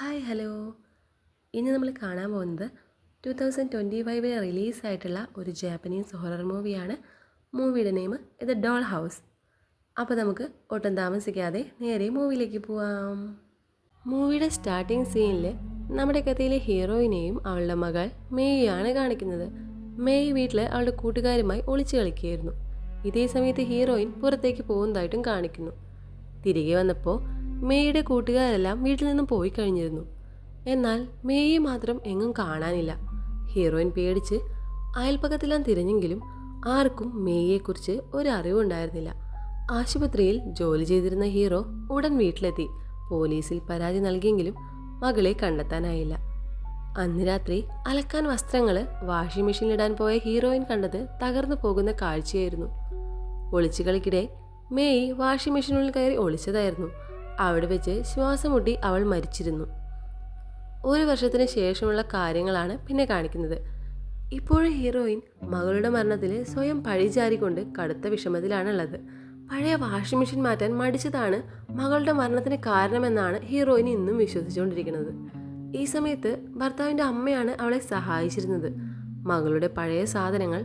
Hi hello. ഇന്ന് നമ്മൾ കാണാൻ പോകുന്നത് 2025 റിലീസായിട്ടുള്ള ഒരു ജാപ്പനീസ് ഹൊറർ മൂവിയാണ്. മൂവിയുടെ നെയിം ഇത് ഡോൾ ഹൗസ്. അപ്പോൾ നമുക്ക് ഒട്ടും താമസിക്കാതെ നേരെ മൂവിയിലേക്ക് പോവാം. മൂവിയുടെ സ്റ്റാർട്ടിംഗ് സീനിൽ നമ്മുടെ കഥയിലെ ഹീറോയിനെയും അവളുടെ മകൾ മേയിയാണ് കാണിക്കുന്നത്. മേയ് വീട്ടിൽ അവളുടെ കൂട്ടുകാരുമായി ഒളിച്ചു കളിക്കുകയായിരുന്നു. ഇതേ സമയത്ത് ഹീറോയിൻ പുറത്തേക്ക് പോകുന്നതായിട്ടും കാണിക്കുന്നു. തിരികെ വന്നപ്പോൾ മേയുടെ കൂട്ടുകാരെല്ലാം വീട്ടിൽ നിന്നും പോയി കഴിഞ്ഞിരുന്നു. എന്നാൽ മേയെ മാത്രം എങ്ങും കാണാനില്ല. ഹീറോയിൻ പേടിച്ച് അയൽപ്പക്കത്തെല്ലാം തിരഞ്ഞെങ്കിലും ആർക്കും മേയെക്കുറിച്ച് ഒരറിവുണ്ടായിരുന്നില്ല. ആശുപത്രിയിൽ ജോലി ചെയ്തിരുന്ന ഹീറോ ഉടൻ വീട്ടിലെത്തി പോലീസിൽ പരാതി നൽകിയെങ്കിലും മകളെ കണ്ടെത്താനായില്ല. അന്ന് രാത്രി അലക്കാൻ വസ്ത്രങ്ങൾ വാഷിംഗ് മെഷീനിലിടാൻ പോയ ഹീറോയിൻ കണ്ടത് തകർന്നു പോകുന്ന കാഴ്ചയായിരുന്നു. ഒളിച്ചുകളിക്കിടെ മേയ് വാഷിംഗ് മെഷീനുള്ളിൽ കയറി ഒളിച്ചതായിരുന്നു. അവിടെ വെച്ച് ശ്വാസം മുട്ടി അവൾ മരിച്ചിരുന്നു. ഒരു വർഷത്തിന് ശേഷമുള്ള കാര്യങ്ങളാണ് പിന്നെ കാണിക്കുന്നത്. ഇപ്പോഴും ഹീറോയിൻ മകളുടെ മരണത്തിൽ സ്വയം പഴിചാരിക്കൊണ്ട് കടുത്ത വിഷമത്തിലാണുള്ളത്. പഴയ വാഷിംഗ് മെഷീൻ മാറ്റാൻ മടിച്ചതാണ് മകളുടെ മരണത്തിന് കാരണമെന്നാണ് ഹീറോയിൻ ഇന്നും വിശ്വസിച്ചുകൊണ്ടിരിക്കുന്നത്. ഈ സമയത്ത് ഭർത്താവിൻ്റെ അമ്മയാണ് അവളെ സഹായിച്ചിരുന്നത്. മകളുടെ പഴയ സാധനങ്ങൾ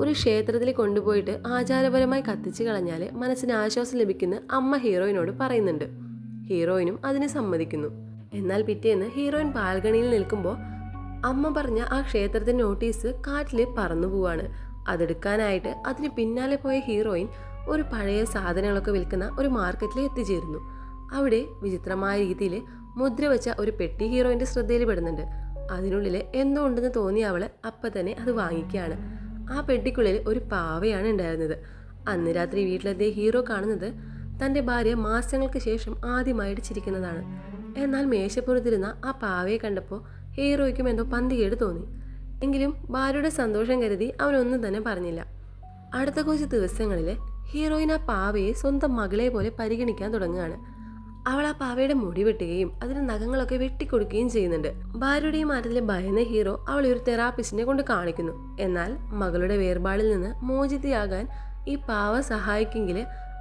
ഒരു ക്ഷേത്രത്തിൽ കൊണ്ടുപോയിട്ട് ആചാരപരമായി കത്തിച്ചു കളഞ്ഞാൽ മനസ്സിന് ആശ്വാസം ലഭിക്കുന്ന അമ്മ ഹീറോയിനോട് പറയുന്നുണ്ട്. ഹീറോയിനും അതിന് സമ്മതിക്കുന്നു. എന്നാൽ പിറ്റേന്ന് ഹീറോയിൻ ബാൽക്കണിയിൽ നിൽക്കുമ്പോൾ അമ്മ പറഞ്ഞ ആ ക്ഷേത്രത്തിൻ്റെ നോട്ടീസ് കാറ്റിൽ പറന്നു പോവാണ്. അതെടുക്കാനായിട്ട് അതിന് പിന്നാലെ പോയ ഹീറോയിൻ ഒരു പഴയ സാധനങ്ങളൊക്കെ വിൽക്കുന്ന ഒരു മാർക്കറ്റിൽ എത്തിച്ചേരുന്നു. അവിടെ വിചിത്രമായ രീതിയിൽ മുദ്ര വെച്ച ഒരു പെട്ടി ഹീറോയിൻ്റെ ശ്രദ്ധയിൽ പെടുന്നുണ്ട്. അതിനുള്ളിൽ എന്തോ ഉണ്ടെന്ന് തോന്നിയ അവൾ അപ്പം തന്നെ അത് വാങ്ങിക്കുകയാണ്. ആ പെട്ടിക്കുള്ളിൽ ഒരു പാവയാണ് ഉണ്ടായിരുന്നത്. അന്ന് രാത്രി വീട്ടിലെത്തിയ ഹീറോ കാണുന്നത് തൻ്റെ ഭാര്യ മാസങ്ങൾക്ക് ശേഷം ആദ്യമായിട്ട് ചിരിക്കുന്നതാണ്. എന്നാൽ മേശപ്പുറത്തിരുന്ന ആ പാവയെ കണ്ടപ്പോൾ ഹീറോയ്ക്കും എന്തോ പന്തികേട് തോന്നി. എങ്കിലും ഭാര്യയുടെ സന്തോഷം കരുതി അവനൊന്നും തന്നെ പറഞ്ഞില്ല. അടുത്ത കുറച്ച് ദിവസങ്ങളിൽ ഹീറോയിൻ ആ പാവയെ സ്വന്തം മകളെ പോലെ പരിഗണിക്കാൻ തുടങ്ങുകയാണ്. അവൾ ആ പാവയുടെ മുടി വെട്ടുകയും അതിന് നഖങ്ങളൊക്കെ വെട്ടിക്കൊടുക്കുകയും ചെയ്യുന്നുണ്ട്. ഭാര്യയുടെ ഈ മാറ്റത്തിൽ ഭയന്ന ഹീറോ അവളെ ഒരു തെറാപ്പിസ്റ്റിനെ കൊണ്ട് കാണിക്കുന്നു. എന്നാൽ മകളുടെ വേർപാടിൽ നിന്ന് മോചിതയാകാൻ ഈ പാവ സഹായിക്കെങ്കിൽ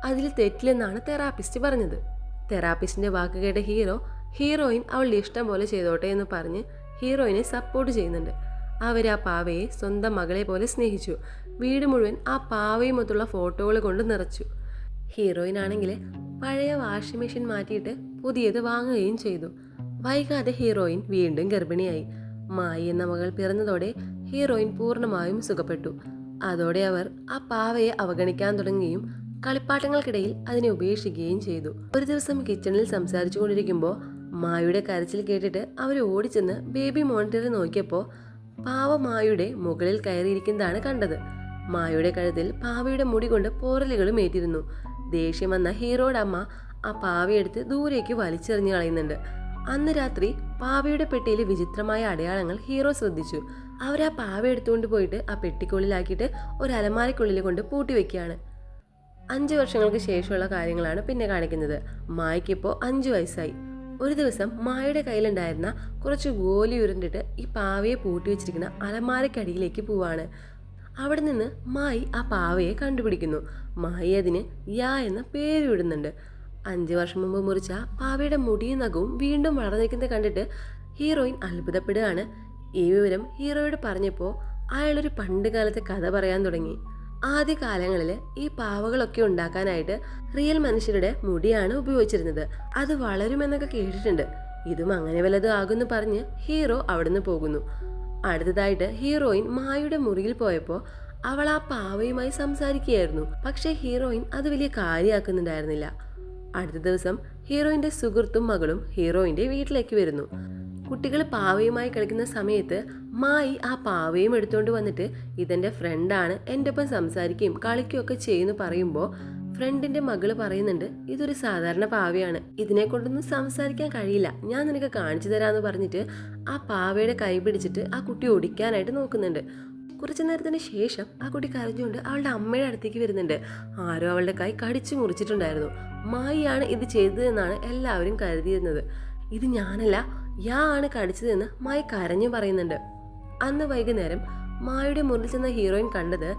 അതിൽ തെറ്റില്ലെന്നാണ് തെറാപ്പിസ്റ്റ് പറഞ്ഞത്. തെറാപ്പിസ്റ്റിന്റെ വാക്ക് കേട്ട ഹീറോയിൻ അവളുടെ ഇഷ്ടം പോലെ ചെയ്തോട്ടെ എന്ന് പറഞ്ഞ് ഹീറോയിനെ സപ്പോർട്ട് ചെയ്യുന്നുണ്ട്. അവർ ആ പാവയെ സ്വന്തം മകളെ പോലെ സ്നേഹിച്ചു. വീട് മുഴുവൻ ആ പാവയുമൊത്തുള്ള ഫോട്ടോകൾ കൊണ്ട് നിറച്ചു. ഹീറോയിൻ ആണെങ്കിൽ പഴയ വാഷിംഗ് മെഷീൻ മാറ്റിയിട്ട് പുതിയത് വാങ്ങുകയും ചെയ്തു. വൈകാതെ ഹീറോയിൻ വീണ്ടും ഗർഭിണിയായി. മായി എന്ന മകൾ പിറന്നതോടെ ഹീറോയിൻ പൂർണ്ണമായും സുഖപ്പെട്ടു. അതോടെ അവർ ആ പാവയെ അവഗണിക്കാൻ തുടങ്ങുകയും കളിപ്പാട്ടങ്ങൾക്കിടയിൽ അതിനെ ഉപേക്ഷിക്കുകയും ചെയ്തു. ഒരു ദിവസം കിച്ചണിൽ സംസാരിച്ചു കൊണ്ടിരിക്കുമ്പോൾ മായുടെ കരച്ചിൽ കേട്ടിട്ട് അവർ ഓടിച്ചെന്ന് ബേബി മോണിറ്ററിൽ നോക്കിയപ്പോൾ പാവ മായുടെ മുകളിൽ കയറിയിരിക്കുന്നതാണ് കണ്ടത്. മായുടെ കഴുത്തിൽ പാവയുടെ മുടി കൊണ്ട് പോറലുകളും ഏറ്റിരുന്നു. ദേഷ്യം വന്ന ഹീറോയുടെ അമ്മ ആ പാവയെടുത്ത് ദൂരേക്ക് വലിച്ചെറിഞ്ഞു കളയുന്നുണ്ട്. അന്ന് രാത്രി പാവയുടെ പെട്ടിയിൽ വിചിത്രമായ അടയാളങ്ങൾ ഹീറോ ശ്രദ്ധിച്ചു. അവർ ആ പാവ എടുത്തുകൊണ്ട് പോയിട്ട് ആ പെട്ടിക്കുള്ളിലാക്കിയിട്ട് ഒരു അലമാരയ്ക്കുള്ളിൽ കൊണ്ട് പൂട്ടി വെക്കുകയാണ്. 5 വർഷങ്ങൾക്ക് ശേഷമുള്ള കാര്യങ്ങളാണ് പിന്നെ കാണിക്കുന്നത്. മായ്ക്കിപ്പോൾ 5 വയസ്സായി. ഒരു ദിവസം മായയുടെ കയ്യിലുണ്ടായിരുന്ന കുറച്ച് ഗോലി ഉരുണ്ടിട്ട് ഈ പാവയെ പൂട്ടി വെച്ചിരിക്കുന്ന അലമാരക്കടിയിലേക്ക് പോവാണ്. അവിടെ നിന്ന് മായി ആ പാവയെ കണ്ടുപിടിക്കുന്നു. മായി അതിന് യാ എന്ന പേര് വിടുന്നുണ്ട്. 5 വർഷം മുമ്പ് മുറിച്ച പാവയുടെ മുടിയും നഖവും വീണ്ടും വളർന്നിരിക്കുന്നത് കണ്ടിട്ട് ഹീറോയിൻ അത്ഭുതപ്പെടുകയാണ്. ഈ വിവരം ഹീറോയോട് പറഞ്ഞപ്പോൾ അയാളൊരു പണ്ട് കാലത്തെ കഥ പറയാൻ തുടങ്ങി. ആദ്യ കാലങ്ങളിൽ ഈ പാവകളൊക്കെ ഉണ്ടാക്കാനായിട്ട് റിയൽ മനുഷ്യരുടെ മുടിയാണ് ഉപയോഗിച്ചിരുന്നത്. അത് വളരുമെന്നൊക്കെ കേട്ടിട്ടുണ്ട്. ഇതും അങ്ങനെ വല്ലതും ആകുമെന്ന് പറഞ്ഞ് ഹീറോ അവിടുന്ന് പോകുന്നു. അടുത്തതായിട്ട് ഹീറോയിൻ മായയുടെ മുറിയിൽ പോയപ്പോൾ അവൾ ആ പാവയുമായി സംസാരിക്കുകയായിരുന്നു. പക്ഷേ ഹീറോയിൻ അത് വലിയ കാര്യമാക്കുന്നുണ്ടായിരുന്നില്ല. അടുത്ത ദിവസം ഹീറോയിൻ്റെ സുഹൃത്തും മകളും ഹീറോയിൻ്റെ വീട്ടിലേക്ക് വരുന്നു. കുട്ടികൾ പാവയുമായി കളിക്കുന്ന സമയത്ത് മായി ആ പാവയും എടുത്തുകൊണ്ട് വന്നിട്ട് ഇതെൻ്റെ ഫ്രണ്ടാണ്, എൻ്റെ ഒപ്പം സംസാരിക്കുകയും കളിക്കുകയൊക്കെ ചെയ്യുന്നു പറയുമ്പോൾ ഫ്രണ്ടിൻ്റെ മകള് പറയുന്നുണ്ട്, ഇതൊരു സാധാരണ പാവയാണ്, ഇതിനെ കൊണ്ടൊന്നും സംസാരിക്കാൻ കഴിയില്ല, ഞാൻ നിനക്ക് കാണിച്ചു തരാമെന്ന് പറഞ്ഞിട്ട് ആ പാവയുടെ കൈ പിടിച്ചിട്ട് ആ കുട്ടി ഓടിക്കാനായിട്ട് നോക്കുന്നുണ്ട്. കുറച്ചു നേരത്തിന് ശേഷം ആ കുട്ടി കരഞ്ഞുകൊണ്ട് അവളുടെ അമ്മയുടെ അടുത്തേക്ക് വരുന്നുണ്ട്. ആരോ അവളുടെ കൈ കടിച്ചു മുറിച്ചിട്ടുണ്ടായിരുന്നു. മായിയാണ് ഇത് ചെയ്തതെന്നാണ് എല്ലാവരും കരുതിയിരുന്നത്. ഇത് ഞാനല്ല, യാ ആണ് കടിച്ചതെന്ന് മായി കരഞ്ഞു പറയുന്നുണ്ട്. അന്ന് വൈകുന്നേരം മായയുടെ മുറിൽ ചെന്ന ഹീറോയിൻ കണ്ടത്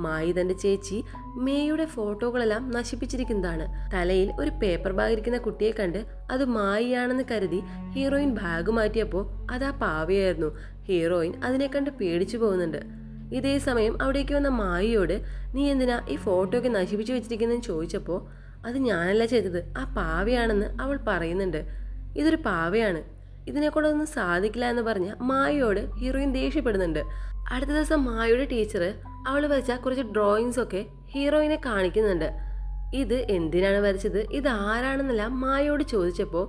മായി തന്റെ ചേച്ചി മേയുടെ ഫോട്ടോകളെല്ലാം നശിപ്പിച്ചിരിക്കുന്നതാണ്. തലയിൽ ഒരു പേപ്പർ ബാഗ് ഇരിക്കുന്ന കുട്ടിയെ കണ്ട് അത് മായിയാണെന്ന് കരുതി ഹീറോയിൻ ബാഗ് മാറ്റിയപ്പോൾ അതാ പാവയായിരുന്നു. ഹീറോയിൻ അതിനെ കണ്ട് പേടിച്ചു പോകുന്നുണ്ട്. ഇതേ സമയം അവിടേക്ക് വന്ന മായിയോട് നീ എന്തിനാ ഈ ഫോട്ടോ ഒക്കെ നശിപ്പിച്ചു വെച്ചിരിക്കുന്നതെന്ന് ചോദിച്ചപ്പോൾ അത് ഞാനല്ല ചെയ്തത്, ആ പാവയാണെന്ന് അവൾ പറയുന്നുണ്ട്. ഇതൊരു പാവയാണ്, ഇതിനെക്കൊണ്ടൊന്നും സാധിക്കില്ല എന്ന് പറഞ്ഞ് മായയോട് ഹീറോയിൻ ദേഷ്യപ്പെടുന്നുണ്ട്. അടുത്ത ദിവസം മായയുടെ ടീച്ചർ അവൾ വരച്ച കുറച്ച് ഡ്രോയിങ്സ് ഒക്കെ ഹീറോയിനെ കാണിക്കുന്നുണ്ട്. ഇത് എന്തിനാണ് വരച്ചത്, ഇത് ആരാണെന്നെല്ലാം മായയോട് ചോദിച്ചപ്പോൾ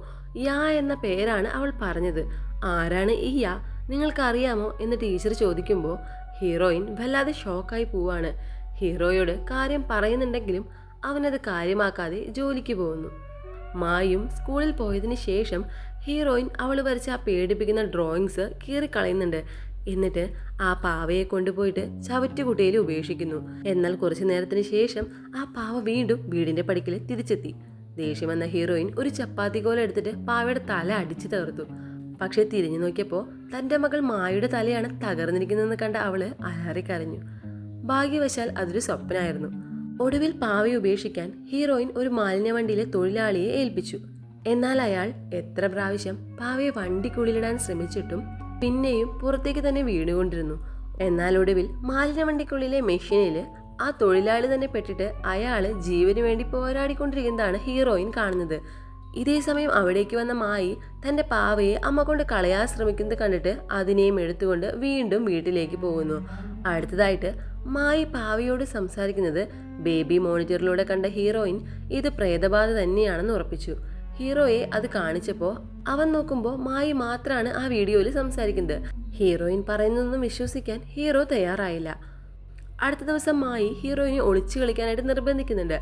യാ എന്ന പേരാണ് അവൾ പറഞ്ഞത്. ആരാണ് ഈ യാ, നിങ്ങൾക്കറിയാമോ എന്ന് ടീച്ചർ ചോദിക്കുമ്പോൾ ഹീറോയിൻ വല്ലാതെ ഷോക്കായി പോവാണ്. ഹീറോയോട് കാര്യം പറയുന്നുണ്ടെങ്കിലും അവനത് കാര്യമാക്കാതെ ജോലിക്ക് പോകുന്നു. മായും സ്കൂളിൽ പോയതിന് ശേഷം ഹീറോയിൻ അവൾ വരച്ച ആ പേടിപ്പിക്കുന്ന ഡ്രോയിങ്സ് കീറിക്കളയുന്നുണ്ട്. എന്നിട്ട് ആ പാവയെ കൊണ്ടുപോയിട്ട് ചവറ്റുകുട്ടയിൽ ഉപേക്ഷിക്കുന്നു. എന്നാൽ കുറച്ചു നേരത്തിന് ശേഷം ആ പാവ വീണ്ടും വീടിന്റെ പടിക്കൽ തിരിച്ചെത്തി. ദേഷ്യം വന്ന ഹീറോയിൻ ഒരു ചപ്പാത്തി കോല എടുത്തിട്ട് പാവയുടെ തല അടിച്ചു തകർത്തു. പക്ഷെ തിരിഞ്ഞു നോക്കിയപ്പോൾ തന്റെ മകൾ മായയുടെ തലയാണ് തകർന്നിരിക്കുന്നതെന്ന് കണ്ട അവള് അലറിക്കരഞ്ഞു. ഭാഗ്യവശാൽ അതൊരു സ്വപ്നമായിരുന്നു. ഒടുവിൽ പാവയെ ഉപേക്ഷിക്കാൻ ഹീറോയിൻ ഒരു മാലിന്യ വണ്ടിയിലെ തൊഴിലാളിയെ ഏൽപ്പിച്ചു. എന്നാൽ അയാൾ എത്ര പ്രാവശ്യം പാവയെ വണ്ടിക്കുള്ളിലിടാൻ ശ്രമിച്ചിട്ടും പിന്നെയും പുറത്തേക്ക് തന്നെ വീണുകൊണ്ടിരുന്നു. എന്നാൽ ഒടുവിൽ മാലിന്യ വണ്ടിക്കുള്ളിലെ മെഷീനിൽ ആ തൊഴിലാളി തന്നെ പെട്ടിട്ട് അയാള് ജീവന് വേണ്ടി പോരാടിക്കൊണ്ടിരിക്കുന്നതാണ് ഹീറോയിൻ കാണുന്നത്. ഇതേ സമയം അവിടേക്ക് വന്ന മായി തന്റെ പാവയെ അമ്മ കൊണ്ട് കളയാൻ ശ്രമിക്കുന്നത് കണ്ടിട്ട് അതിനെയും എടുത്തുകൊണ്ട് വീണ്ടും വീട്ടിലേക്ക് പോകുന്നു. അടുത്തതായിട്ട് മായി പാവയോട് സംസാരിക്കുന്നത് ബേബി മോണിറ്ററിലൂടെ കണ്ട ഹീറോയിൻ ഇത് പ്രേതബാധ തന്നെയാണെന്ന് ഉറപ്പിച്ചു. ഹീറോയെ അത് കാണിച്ചപ്പോൾ അവൻ നോക്കുമ്പോൾ മായി മാത്രമാണ് ആ വീഡിയോയിൽ സംസാരിക്കുന്നത്. ഹീറോയിൻ പറയുന്നതൊന്നും വിശ്വസിക്കാൻ ഹീറോ തയ്യാറായില്ല. അടുത്ത ദിവസം മായി ഹീറോയിനെ ഒളിച്ചു കളിക്കാനായിട്ട് നിർബന്ധിക്കുന്നുണ്ട്.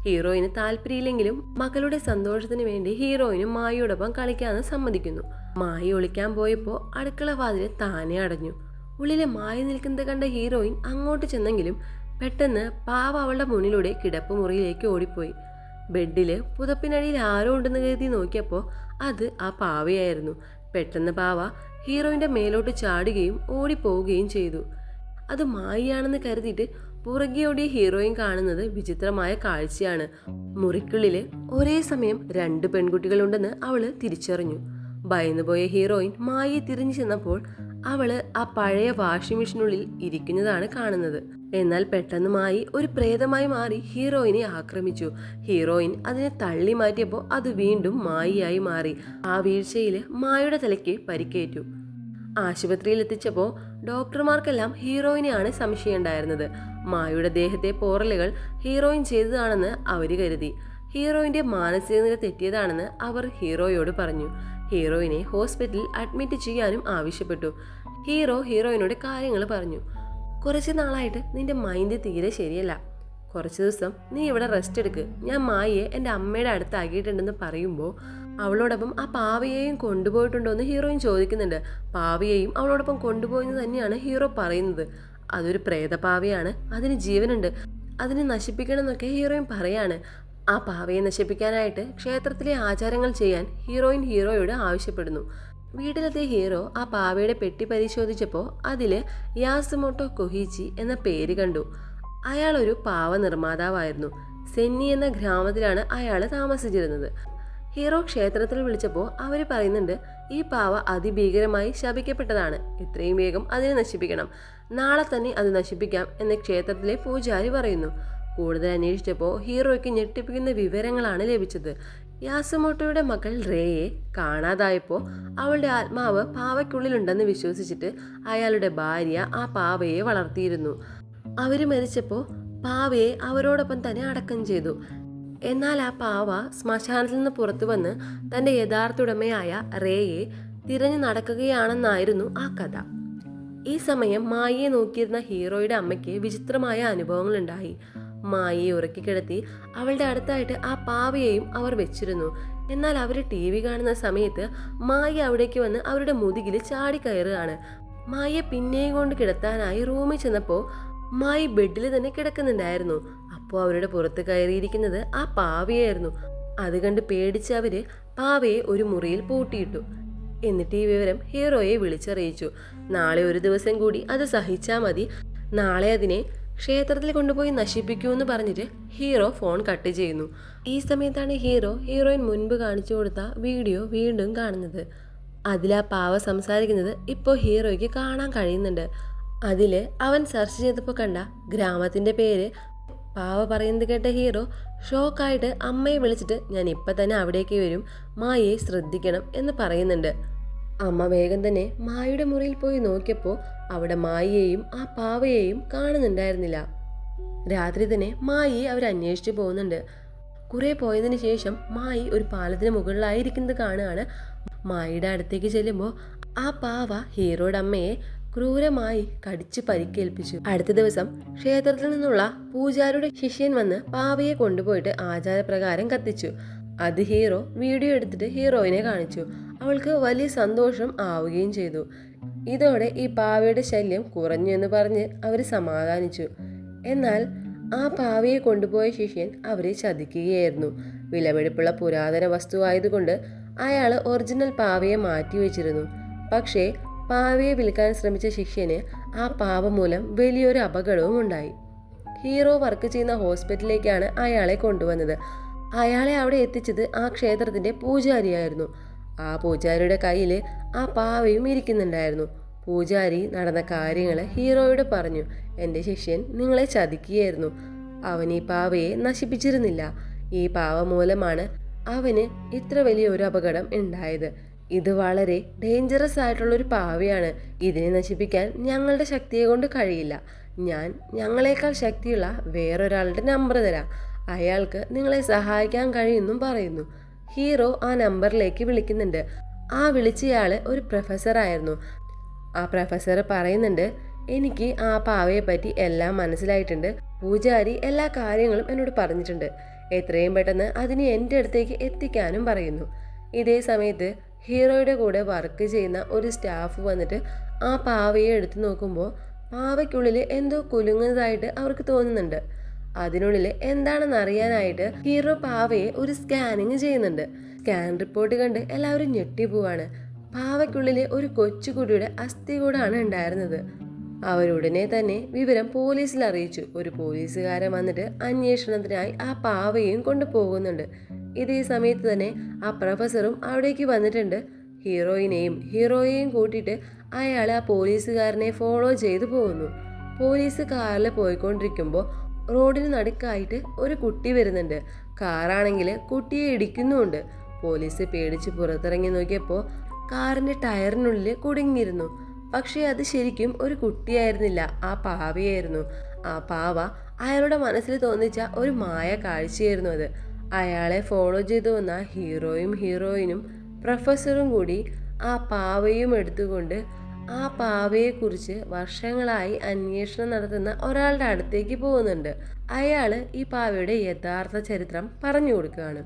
ഹീറോയിന് താല്പര്യമില്ലെങ്കിലും മകളുടെ സന്തോഷത്തിന് വേണ്ടി ഹീറോയിനും മായിയോടൊപ്പം കളിക്കാമെന്ന് സമ്മതിക്കുന്നു. മായി ഒളിക്കാൻ പോയപ്പോൾ അടുക്കള വാതിൽ താനെ അടഞ്ഞു. ഉള്ളിലെ മായി നിൽക്കുന്നത് കണ്ട ഹീറോയിൻ അങ്ങോട്ട് ചെന്നെങ്കിലും പെട്ടെന്ന് പാവ അവളുടെ മുന്നിലൂടെ കിടപ്പുമുറിയിലേക്ക് ഓടിപ്പോയി. ബെഡില് പുതപ്പിനടിയിൽ ആരോ ഉണ്ടെന്ന് കരുതി നോക്കിയപ്പോൾ അത് ആ പാവയായിരുന്നു. പെട്ടെന്ന് പാവ ഹീറോയിന്റെ മേലോട്ട് ചാടുകയും ഓടിപ്പോവുകയും ചെയ്തു. അത് മായിയാണെന്ന് കരുതിയിട്ട് പുറകെ ഓടിയ ഹീറോയിൻ കാണുന്നത് വിചിത്രമായ കാഴ്ചയാണ്. മുറിക്കുള്ളില് ഒരേ സമയം 2 പെൺകുട്ടികളുണ്ടെന്ന് അവള് തിരിച്ചറിഞ്ഞു. ഭയന്നുപോയ ഹീറോയിൻ മായിയെ തിരിഞ്ഞു ചെന്നപ്പോൾ അവള് ആ പഴയ വാഷിംഗ് മെഷീനുള്ളിൽ ഇരിക്കുന്നതാണ് കാണുന്നത്. എന്നാൽ പെട്ടെന്ന് മായി ഒരു പ്രേതമായി മാറി ഹീറോയിനെ ആക്രമിച്ചു. ഹീറോയിൻ അതിനെ തള്ളി മാറ്റിയപ്പോൾ അത് വീണ്ടും മായിയായി മാറി. ആ വീഴ്ചയിൽ മായയുടെ തലയ്ക്ക് പരിക്കേറ്റു. ആശുപത്രിയിൽ എത്തിച്ചപ്പോൾ ഡോക്ടർമാർക്കെല്ലാം ഹീറോയിനെയാണ് സംശയമുണ്ടായിരുന്നത്. മായയുടെ ദേഹത്തെ പോറലുകൾ ഹീറോയിൻ ചെയ്തതാണെന്ന് അവര് കരുതി. ഹീറോയിന്റെ മാനസിക നില തെറ്റിയതാണെന്ന് അവർ ഹീറോയോട് പറഞ്ഞു. ഹീറോയിനെ ഹോസ്പിറ്റലിൽ അഡ്മിറ്റ് ചെയ്യാനും ആവശ്യപ്പെട്ടു. ഹീറോയിനോട് കാര്യങ്ങൾ പറഞ്ഞു. കുറച്ച് നാളായിട്ട് നിന്റെ മൈൻഡ് തീരെ ശരിയല്ല, കുറച്ച് ദിവസം നീ ഇവിടെ റെസ്റ്റ് എടുക്ക്, ഞാൻ മായയെ എൻ്റെ അമ്മയുടെ അടുത്താക്കിയിട്ടുണ്ടെന്ന് പറയുമ്പോൾ അവളോടൊപ്പം ആ പാവയെയും കൊണ്ടുപോയിട്ടുണ്ടോ എന്ന് ഹീറോയിൻ ചോദിക്കുന്നുണ്ട്. പാവയെയും അവളോടൊപ്പം കൊണ്ടുപോയെന്ന് തന്നെയാണ് ഹീറോ പറയുന്നത്. അതൊരു പ്രേതപാവയാണ്, അതിന് ജീവനുണ്ട്, അതിനെ നശിപ്പിക്കണം എന്നൊക്കെ ഹീറോയിൻ പറയാണ്. ആ പാവയെ നശിപ്പിക്കാനായിട്ട് ക്ഷേത്രത്തിലെ ആചാരങ്ങൾ ചെയ്യാൻ ഹീറോയോട് ആവശ്യപ്പെടുന്നു. വീട്ടിലെത്തിയ ഹീറോ ആ പാവയുടെ പെട്ടി പരിശോധിച്ചപ്പോൾ അതിൽ യാസുമോട്ടോ കൊഹിച്ചി എന്ന പേര് കണ്ടു. അയാൾ ഒരു പാവ നിർമ്മാതാവായിരുന്നു. സെന്നി എന്ന ഗ്രാമത്തിലാണ് അയാൾ താമസിച്ചിരുന്നത്. ഹീറോ ക്ഷേത്രത്തിൽ വിളിച്ചപ്പോൾ അവർ പറയുന്നുണ്ട് ഈ പാവ അതിഭീകരമായി ശപിക്കപ്പെട്ടതാണ്, എത്രയും വേഗം അതിനെ നശിപ്പിക്കണം, നാളെ തന്നെ അത് നശിപ്പിക്കാം എന്ന് ക്ഷേത്രത്തിലെ പൂജാരി പറയുന്നു. കൂടുതൽ അന്വേഷിച്ചപ്പോൾ ഹീറോയ്ക്ക് ഞെട്ടിപ്പിക്കുന്ന വിവരങ്ങളാണ് ലഭിച്ചത്. യാസുമോട്ടോയുടെ മകൾ റേയെ കാണാതായപ്പോൾ അവളുടെ ആത്മാവ് പാവയ്ക്കുള്ളിലുണ്ടെന്ന് വിശ്വസിച്ചിട്ട് അയാളുടെ ഭാര്യ ആ പാവയെ വളർത്തിയിരുന്നു. അവര് മരിച്ചപ്പോൾ പാവയെ അവരോടൊപ്പം തന്നെ അടക്കം ചെയ്തു. എന്നാൽ ആ പാവ ശ്മശാനത്തിൽ നിന്ന് പുറത്തു വന്ന് തൻ്റെ യഥാർത്ഥ ഉടമയായ റേയെ തിരഞ്ഞു നടക്കുകയാണെന്നായിരുന്നു ആ കഥ. ഈ സമയം മായയെ നോക്കിയിരുന്ന ഹീറോയുടെ അമ്മയ്ക്ക് വിചിത്രമായ അനുഭവങ്ങളുണ്ടായി. മായയെ ഉറക്കിക്കിടത്തി അവളുടെ അടുത്തായിട്ട് ആ പാവയെയും അവർ വെച്ചിരുന്നു. എന്നാൽ അവർ TV കാണുന്ന സമയത്ത് മായ അവിടേക്ക് വന്ന് അവരുടെ മുതുകിൽ ചാടിക്കയറുകയാണ്. മായയെ പിന്നെയും കൊണ്ട് കിടത്താനായി റൂമിൽ ചെന്നപ്പോൾ മായ ബെഡിൽ തന്നെ കിടക്കുന്നുണ്ടായിരുന്നു. അപ്പോൾ അവരുടെ പുറത്ത് കയറിയിരിക്കുന്നത് ആ പാവയായിരുന്നു. അത് കണ്ട് പേടിച്ച് അവര് പാവയെ ഒരു മുറിയിൽ പൂട്ടിയിട്ടു. എന്നിട്ട് ഈ വിവരം ഹീറോയെ വിളിച്ചറിയിച്ചു. നാളെ ഒരു ദിവസം കൂടി അത് സഹിച്ചാൽ മതി, നാളെ അതിനെ ക്ഷേത്രത്തിൽ കൊണ്ടുപോയി നശിപ്പിക്കുമെന്ന് പറഞ്ഞിട്ട് ഹീറോ ഫോൺ കട്ട് ചെയ്യുന്നു. ഈ സമയത്താണ് ഹീറോയിൻ മുൻപ് കാണിച്ചു കൊടുത്ത വീഡിയോ വീണ്ടും കാണുന്നത്. അതിലാ പാവ സംസാരിക്കുന്നത് ഇപ്പോൾ ഹീറോയ്ക്ക് കാണാൻ കഴിയുന്നുണ്ട്. അതിൽ അവൻ സെർച്ച് ചെയ്തപ്പോൾ കണ്ട ഗ്രാമത്തിൻ്റെ പേര് പാവ പറയുന്നത് കേട്ട ഹീറോ ഷോക്കായിട്ട് അമ്മയെ വിളിച്ചിട്ട് ഞാൻ ഇപ്പം തന്നെ അവിടേക്ക് വരും, മായയെ ശ്രദ്ധിക്കണം എന്ന് പറയുന്നുണ്ട്. അമ്മ വേഗം തന്നെ മായയുടെ മുറിയിൽ പോയി നോക്കിയപ്പോൾ അവിടെ മായയെയും ആ പാവയെയും കാണുന്നുണ്ടായിരുന്നില്ല. രാത്രി തന്നെ മായയെ അവർ അന്വേഷിച്ചു പോകുന്നുണ്ട്. കുറെ പോയതിന് ശേഷം മായി ഒരു പാലത്തിന് മുകളിലായിരിക്കുന്നത് കാണുകയാണ്. മായയുടെ അടുത്തേക്ക് ചെല്ലുമ്പോൾ ആ പാവ ഹീറോയുടെ അമ്മയെ ക്രൂരമായി കടിച്ച് പരിക്കേൽപ്പിച്ചു. അടുത്ത ദിവസം ക്ഷേത്രത്തിൽ നിന്നുള്ള പൂജാരിയുടെ ശിഷ്യൻ വന്ന് പാവയെ കൊണ്ടുപോയിട്ട് ആചാരപ്രകാരം കത്തിച്ചു. അത് ഹീറോ വീഡിയോ എടുത്തിട്ട് ഹീറോയിനെ കാണിച്ചു. അവൾക്ക് വലിയ സന്തോഷം ആവുകയും ചെയ്തു. ഇതോടെ ഈ പാവയുടെ ശല്യം കുറഞ്ഞു എന്ന് പറഞ്ഞ് അവർ സമാധാനിച്ചു. എന്നാൽ ആ പാവയെ കൊണ്ടുപോയ ശിഷ്യൻ അവരെ ചതിക്കുകയായിരുന്നു. വിലപിടിപ്പുള്ള പുരാതന വസ്തുവായതുകൊണ്ട് അയാൾ ഒറിജിനൽ പാവയെ മാറ്റിവെച്ചിരുന്നു. പക്ഷേ പാവയെ വിൽക്കാൻ ശ്രമിച്ച ശിഷ്യന് ആ പാവ മൂലം വലിയൊരു അപകടവും ഉണ്ടായി. ഹീറോ വർക്ക് ചെയ്യുന്ന ഹോസ്പിറ്റലിലേക്കാണ് അയാളെ കൊണ്ടുവന്നത്. അയാളെ അവിടെ എത്തിച്ചത് ആ ക്ഷേത്രത്തിന്റെ പൂജാരിയായിരുന്നു. ആ പൂജാരിയുടെ കയ്യിൽ ആ പാവയും ഇരിക്കുന്നുണ്ടായിരുന്നു. പൂജാരി നടന്ന കാര്യങ്ങൾ ഹീറോയോട് പറഞ്ഞു. എൻ്റെ ശിഷ്യൻ നിങ്ങളെ ചതിക്കുകയായിരുന്നു. അവൻ ഈ പാവയെ നശിപ്പിച്ചിരുന്നില്ല. ഈ പാവ മൂലമാണ് അവന് ഇത്ര വലിയൊരു അപകടം ഉണ്ടായത്. ഇത് വളരെ ഡേഞ്ചറസ് ആയിട്ടുള്ളൊരു പാവയാണ്. ഇതിനെ നശിപ്പിക്കാൻ ഞങ്ങളുടെ ശക്തിയെ കൊണ്ട് കഴിയില്ല. ഞാൻ ഞങ്ങളെക്കാൾ ശക്തിയുള്ള വേറൊരാളുടെ നമ്പർ തരാം, അയാൾക്ക് നിങ്ങളെ സഹായിക്കാൻ കഴിയുമെന്നും പറയുന്നു. ഹീറോ ആ നമ്പറിലേക്ക് വിളിക്കുന്നുണ്ട്. ആ വിളിച്ചയാള് ഒരു പ്രൊഫസറായിരുന്നു. ആ പ്രൊഫസർ പറയുന്നുണ്ട്, എനിക്ക് ആ പാവയെ പറ്റി എല്ലാം മനസ്സിലായിട്ടുണ്ട്. പൂജാരി എല്ലാ കാര്യങ്ങളും എന്നോട് പറഞ്ഞിട്ടുണ്ട്. എത്രയും പെട്ടെന്ന് അതിനെ എൻ്റെ അടുത്തേക്ക് എത്തിക്കാനും പറയുന്നു. ഇതേ സമയത്ത് ഹീറോയുടെ കൂടെ വർക്ക് ചെയ്യുന്ന ഒരു സ്റ്റാഫ് വന്നിട്ട് ആ പാവയെ എടുത്തു നോക്കുമ്പോൾ പാവയ്ക്കുള്ളിൽ എന്തോ കുലുങ്ങുന്നതായിട്ട് അവർക്ക് തോന്നുന്നുണ്ട്. അതിനുള്ളിൽ എന്താണെന്ന് അറിയാനായിട്ട് ഹീറോ പാവയെ ഒരു സ്കാനിങ് ചെയ്യുന്നുണ്ട്. സ്കാൻ റിപ്പോർട്ട് കണ്ട് എല്ലാവരും ഞെട്ടിപ്പോവാണ്. പാവയ്ക്കുള്ളിൽ ഒരു കൊച്ചുകുട്ടിയുടെ അസ്ഥി കൂടാണ് ഉണ്ടായിരുന്നത്. അവരുടനെ തന്നെ വിവരം പോലീസിൽ അറിയിച്ചു. ഒരു പോലീസുകാരൻ വന്നിട്ട് അന്വേഷണത്തിനായി ആ പാവയും കൊണ്ടുപോകുന്നുണ്ട്. ഇതേ സമയത്ത് തന്നെ ആ പ്രൊഫസറും അവിടേക്ക് വന്നിട്ടുണ്ട്. ഹീറോയെയും കൂട്ടിയിട്ട് അയാൾ ആ പോലീസുകാരനെ ഫോളോ ചെയ്തു പോകുന്നു. പോലീസ് കാറിൽ പോയിക്കൊണ്ടിരിക്കുമ്പോൾ റോഡിന് നടുക്കായിട്ട് ഒരു കുട്ടി വരുന്നുണ്ട്. കാറാണെങ്കിൽ കുട്ടിയെ ഇടിക്കുന്നുമുണ്ട്. പോലീസ് പേടിച്ച് പുറത്തിറങ്ങി നോക്കിയപ്പോൾ കാറിൻ്റെ ടയറിനുള്ളിൽ കുടുങ്ങിയിരുന്നു. പക്ഷേ അത് ശരിക്കും ഒരു കുട്ടിയായിരുന്നില്ല, ആ പാവയായിരുന്നു. ആ പാവ അയാളുടെ മനസ്സിൽ തോന്നിച്ച ഒരു മായ കാഴ്ചയായിരുന്നു അത്. അയാളെ ഫോളോ ചെയ്തു വന്ന ഹീറോയിനും പ്രൊഫസറും കൂടി ആ പാവയും എടുത്തുകൊണ്ട് ആ പാവയെക്കുറിച്ച് വർഷങ്ങളായി അന്വേഷണം നടത്തുന്ന ഒരാളുടെ അടുത്തേക്ക് പോകുന്നുണ്ട്. അയാൾ ഈ പാവയുടെ യഥാർത്ഥ ചരിത്രം പറഞ്ഞു കൊടുക്കുകയാണ്.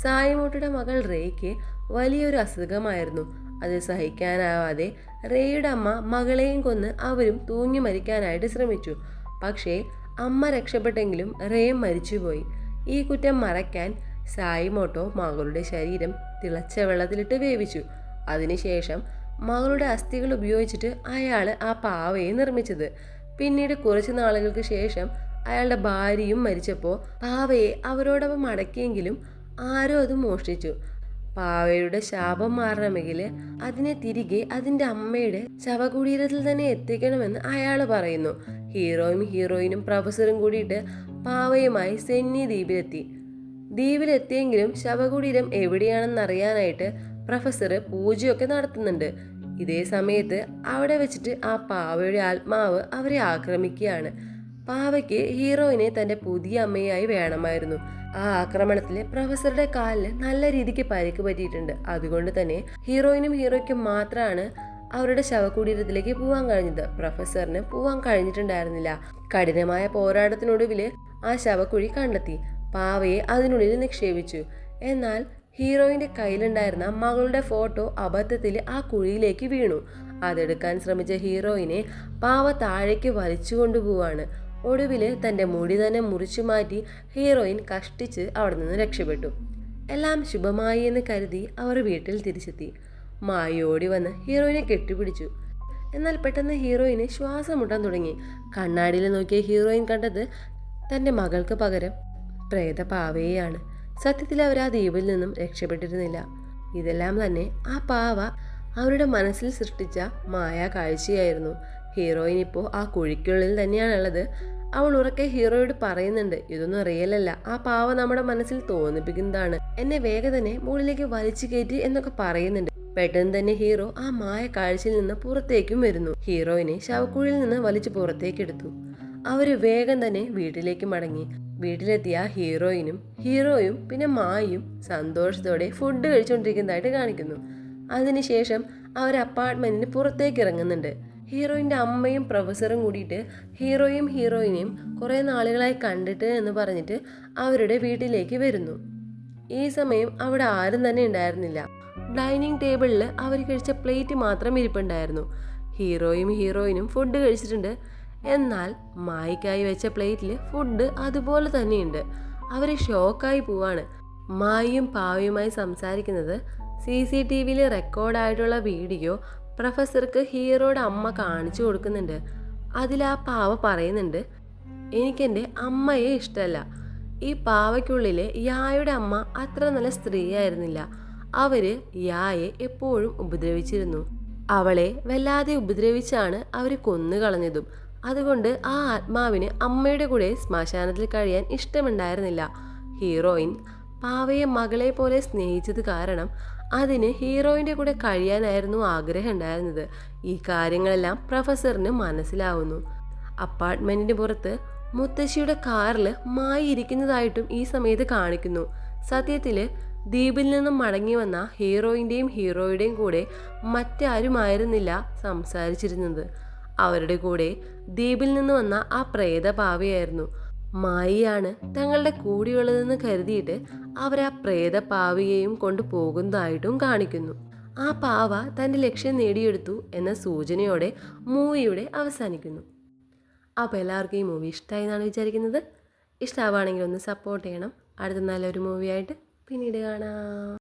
സായിമോട്ടയുടെ മകൾ റേയ്ക്ക് വലിയൊരു അസുഖമായിരുന്നു. അത് സഹിക്കാനാവാതെ റേയുടെ അമ്മ മകളെയും കൊന്ന് അവരും തൂങ്ങി മരിക്കാനായിട്ട് ശ്രമിച്ചു. പക്ഷേ അമ്മ രക്ഷപ്പെട്ടെങ്കിലും റേ മരിച്ചുപോയി. ഈ കുറ്റം മറയ്ക്കാൻ സായിമോട്ടോ മകളുടെ ശരീരം തിളച്ച വെള്ളത്തിലിട്ട് വേവിച്ചു. അതിനുശേഷം മകളുടെ അസ്ഥികൾ ഉപയോഗിച്ചിട്ട് അയാൾ ആ പാവയെ നിർമ്മിച്ചത്. പിന്നീട് കുറച്ച് നാളുകൾക്ക് ശേഷം അയാളുടെ ഭാര്യയും മരിച്ചപ്പോൾ പാവയെ അവരോടൊപ്പം അടക്കിയെങ്കിലും ആരോ അത് മോഷ്ടിച്ചു. പാവയുടെ ശാപം മാറണമെങ്കിൽ അതിനെ തിരികെ അതിൻ്റെ അമ്മയുടെ ശവകുടീരത്തിൽ തന്നെ എത്തിക്കണമെന്ന് അയാൾ പറയുന്നു. ഹീറോയിനും പ്രൊഫസറും കൂടിയിട്ട് പാവയുമായി സെന്നി ദ്വീപിലെത്തിയെങ്കിലും ശവകുടീരം എവിടെയാണെന്നറിയാനായിട്ട് പ്രൊഫസർ പൂജയൊക്കെ നടത്തുന്നുണ്ട്. ഇതേ സമയത്ത് അവിടെ വെച്ചിട്ട് ആ പാവയുടെ ആത്മാവ് അവരെ ആക്രമിക്കുകയാണ്. പാവയ്ക്ക് ഹീറോയിനെ തൻ്റെ പുതിയ അമ്മയായി വേണമായിരുന്നു. ആ ആക്രമണത്തിൽ പ്രൊഫസറുടെ കാലിന് നല്ല രീതിക്ക് പരിക്ക് പറ്റിയിട്ടുണ്ട്. അതുകൊണ്ട് തന്നെ ഹീറോയ്ക്കും മാത്രമാണ് അവരുടെ ശവകുടീരത്തിലേക്ക് പോകാൻ കഴിഞ്ഞത്. പ്രൊഫസറിന് പോകാൻ കഴിഞ്ഞിട്ടുണ്ടായിരുന്നില്ല. കഠിനമായ പോരാട്ടത്തിനൊടുവിൽ ആ ശവക്കുഴി കണ്ടെത്തി. പാവയെ അതിനുള്ളിൽ നിക്ഷേപിച്ചു. എന്നാൽ ഹീറോയിൻ്റെ കയ്യിലുണ്ടായിരുന്ന മകളുടെ ഫോട്ടോ അബദ്ധത്തിൽ ആ കുഴിയിലേക്ക് വീണു. അതെടുക്കാൻ ശ്രമിച്ച ഹീറോയിനെ പാവ താഴേക്ക് വലിച്ചു കൊണ്ടുപോവാണ്. ഒടുവിൽ തൻ്റെ മുടി തന്നെ മുറിച്ചു മാറ്റി ഹീറോയിൻ കഷ്ടിച്ച് അവിടെ നിന്ന് രക്ഷപ്പെട്ടു. എല്ലാം ശുഭമായി എന്ന് കരുതി അവർ വീട്ടിൽ തിരിച്ചെത്തി. മായി ഓടി വന്ന് ഹീറോയിനെ കെട്ടിപ്പിടിച്ചു. എന്നാൽ പെട്ടെന്ന് ഹീറോയിന് ശ്വാസം മുട്ടാൻ തുടങ്ങി. കണ്ണാടിയിൽ നോക്കിയ ഹീറോയിൻ കണ്ടത് തൻ്റെ മകൾക്ക് പകരം പ്രേതപാവയെയാണ്. സത്യത്തിൽ അവർ ആ ദ്വീപിൽ നിന്നും രക്ഷപ്പെട്ടിരുന്നില്ല. ഇതെല്ലാം തന്നെ ആ പാവ അവരുടെ മനസ്സിൽ സൃഷ്ടിച്ച മായാ കാഴ്ചയായിരുന്നു. ഹീറോയിൻ ഇപ്പോൾ ആ കുഴിക്കുള്ളിൽ തന്നെയാണുള്ളത്. അവൾ ഉറക്കെ ഹീറോയോട് പറയുന്നുണ്ട്, ഇതൊന്നും റിയലല്ല, ആ പാവ നമ്മുടെ മനസ്സിൽ തോന്നിപ്പിക്കുന്നതാണ്, എന്നെ വേഗം തന്നെ മുകളിലേക്ക് വലിച്ചു കയറ്റി എന്നൊക്കെ പറയുന്നുണ്ട്. പെട്ടെന്ന് തന്നെ ഹീറോ ആ മായ കാഴ്ചയിൽ നിന്ന് പുറത്തേക്കും വരുന്നു. ഹീറോയിനെ ശവക്കുഴിയിൽ നിന്ന് വലിച്ചു പുറത്തേക്കെടുത്തു. അവര് വേഗം തന്നെ വീട്ടിലേക്ക് മടങ്ങി. വീട്ടിലെത്തിയ ഹീറോയും പിന്നെ മായും സന്തോഷത്തോടെ ഫുഡ് കഴിച്ചുകൊണ്ടിരിക്കുന്നതായിട്ട് കാണിക്കുന്നു. അതിനുശേഷം അവർ അപ്പാർട്ട്മെന്റിന് പുറത്തേക്ക് ഇറങ്ങുന്നുണ്ട്. ഹീറോയിന്റെ അമ്മയും പ്രൊഫസറും കൂടിയിട്ട് ഹീറോയിനെയും കുറെ നാളുകളായി കണ്ടിട്ട് എന്ന് പറഞ്ഞിട്ട് അവരുടെ വീട്ടിലേക്ക് വരുന്നു. ഈ സമയം അവിടെ ആരും തന്നെ ഉണ്ടായിരുന്നില്ല. ഡൈനിങ് ടേബിളിൽ അവർ കഴിച്ച പ്ലേറ്റ് മാത്രം ഇരിപ്പുണ്ടായിരുന്നു. ഹീറോയിനും ഫുഡ് കഴിച്ചിട്ടുണ്ട്. എന്നാൽ മായിക്കായി വെച്ച പ്ലേറ്റിൽ ഫുഡ് അതുപോലെ തന്നെയുണ്ട്. അവർ ഷോക്കായി പോവാണ്. മായിയും പാവയുമായി സംസാരിക്കുന്നത് CCTVയിൽ റെക്കോർഡായിട്ടുള്ള വീഡിയോ പ്രൊഫസർക്ക് ഹീറോയുടെ അമ്മ കാണിച്ചു കൊടുക്കുന്നുണ്ട്. അതിൽ ആ പാവ പറയുന്നുണ്ട്, എനിക്കെൻ്റെ അമ്മയെ ഇഷ്ടമല്ല. ഈ പാവയ്ക്കുള്ളിലെ യായുടെ അമ്മ അത്ര നല്ല സ്ത്രീയായിരുന്നില്ല. അവര് യായെ എപ്പോഴും ഉപദ്രവിച്ചിരുന്നു. അവളെ വല്ലാതെ ഉപദ്രവിച്ചാണ് അവർ കൊന്നുകളഞ്ഞതും. അതുകൊണ്ട് ആ ആത്മാവിന് അമ്മയുടെ കൂടെ ശ്മശാനത്തിൽ കഴിയാൻ ഇഷ്ടമുണ്ടായിരുന്നില്ല. ഹീറോയിൻ പാവയെ മകളെ പോലെ സ്നേഹിച്ചത് കാരണം അതിന് ഹീറോയിൻ്റെ കൂടെ കഴിയാനായിരുന്നു ആഗ്രഹം ഉണ്ടായിരുന്നത്. ഈ കാര്യങ്ങളെല്ലാം പ്രൊഫസറിന് മനസ്സിലാവുന്നു. അപ്പാർട്ട്മെന്റിന് പുറത്ത് മുത്തശ്ശിയുടെ കാറിൽ മായി ഇരിക്കുന്നതായിട്ടും ഈ സമയത്ത് കാണിക്കുന്നു. സത്യത്തില് ദ്വീപിൽ നിന്നും മടങ്ങി വന്ന ഹീറോയുടെയും കൂടെ മറ്റാരുമായിരുന്നില്ല സംസാരിച്ചിരുന്നത്. അവരുടെ കൂടെ ദ്വീപിൽ നിന്ന് വന്ന ആ പ്രേതപാവയായിരുന്നു. മായിയാണ് തങ്ങളുടെ കൂടെയുള്ളതെന്ന് കരുതിയിട്ട് അവർ ആ പ്രേതപാവയെയും കൊണ്ട് പോകുന്നതായിട്ടും കാണിക്കുന്നു. ആ പാവ തൻ്റെ ലക്ഷ്യം നേടിയെടുത്തു എന്ന സൂചനയോടെ മൂവിയുടെ അവസാനിക്കുന്നു. അപ്പോൾ എല്ലാവർക്കും ഈ മൂവി ഇഷ്ടമായി എന്നാണ് വിചാരിക്കുന്നത്. ഇഷ്ടമാവുകയാണെങ്കിൽ ഒന്ന് സപ്പോർട്ട് ചെയ്യണം. അടുത്ത നല്ലൊരു മൂവിയായിട്ട് പിന്നീട് കാണാം.